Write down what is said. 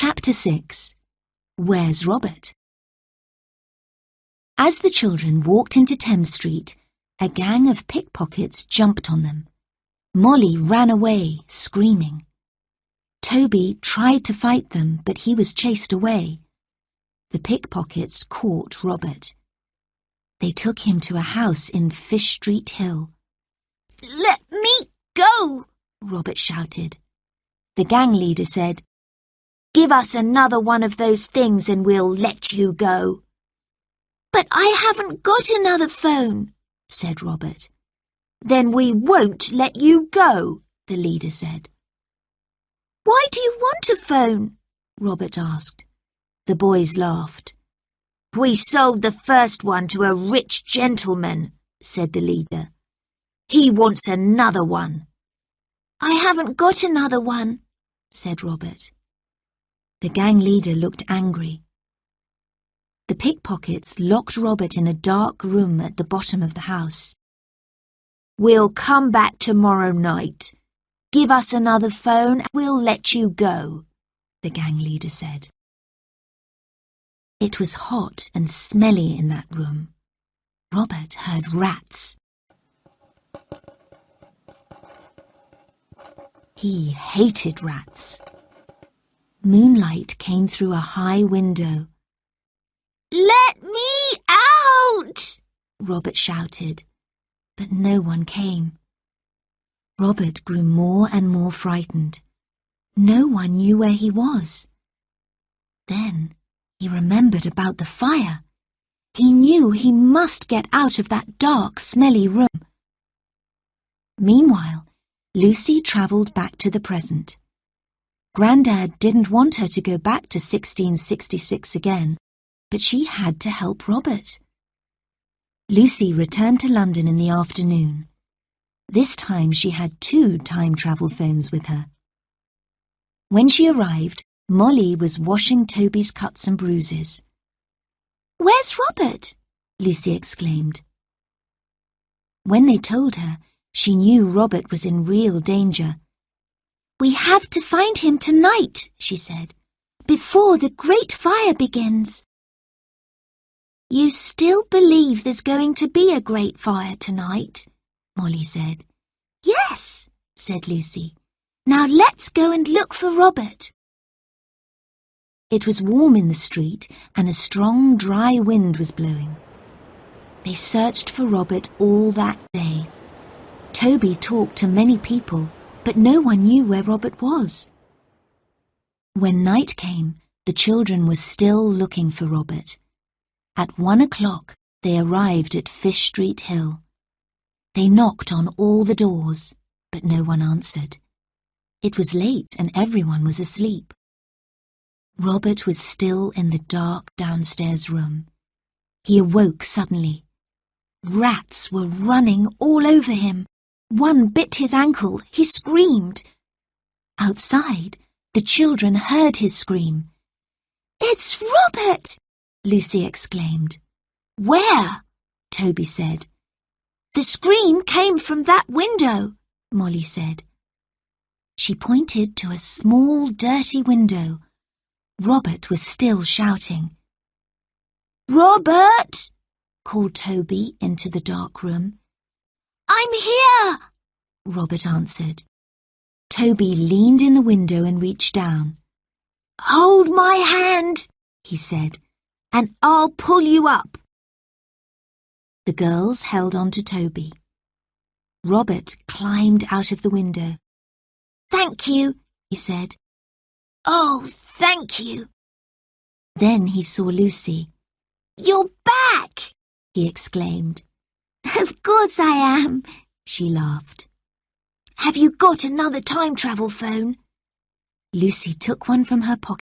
Chapter 6. Where's Robert? As the children walked into Thames Street, a gang of pickpockets jumped on them. Molly ran away, screaming. Toby tried to fight them, but he was chased away. The pickpockets caught Robert. They took him to a house in Fish Street Hill. "Let me go!" Robert shouted. The gang leader said, "Give us another one of those things and we'll let you go." "But I haven't got another phone," said Robert. "Then we won't let you go," the leader said. "Why do you want a phone?" Robert asked. The boys laughed. "We sold the first one to a rich gentleman," said the leader. "He wants another one." "I haven't got another one," said Robert. The gang leader looked angry. The pickpockets locked Robert in a dark room at the bottom of the house. "We'll come back tomorrow night. Give us another phone and we'll let you go," the gang leader said. It was hot and smelly in that room. Robert heard rats. He hated rats. Moonlight came through a high window. "Let me out!" Robert shouted, but no one came. Robert grew more and more frightened. No one knew where he was. Then he remembered about the fire. He knew he must get out of that dark, smelly room. Meanwhile, Lucy travelled back to the present. Grandad didn't want her to go back to 1666 again, but she had to help Robert. Lucy returned to London in the afternoon. This time she had 2 time travel phones with her. When she arrived, Molly was washing Toby's cuts and bruises. "Where's Robert?" Lucy exclaimed. When they told her, she knew Robert was in real danger. "We have to find him tonight," she said, "before the great fire begins." "You still believe there's going to be a great fire tonight?" Molly said. "Yes," said Lucy. "Now let's go and look for Robert." It was warm in the street and a strong, dry wind was blowing. They searched for Robert all that day. Toby talked to many people, but no one knew where Robert was. When night came, the children were still looking for Robert. At 1 o'clock, they arrived at Fish Street Hill. They knocked on all the doors, but no one answered. It was late and everyone was asleep. Robert was still in the dark downstairs room. He awoke suddenly. Rats were running all over him. One bit his ankle. He screamed. Outside, the children heard his scream. "It's Robert!" Lucy exclaimed. "Where?" Toby said. "The scream came from that window," Molly said. She pointed to a small, dirty window. Robert was still shouting. "Robert!" called Toby into the dark room. "I'm here!" Robert answered. Toby leaned in the window and reached down. "Hold my hand," he said, "and I'll pull you up." The girls held on to Toby. Robert climbed out of the window. "Thank you," he said. "Oh, thank you." Then he saw Lucy. "You're back!" he exclaimed. "Of course I am," she laughed. "Have you got another time travel phone?" Lucy took one from her pocket.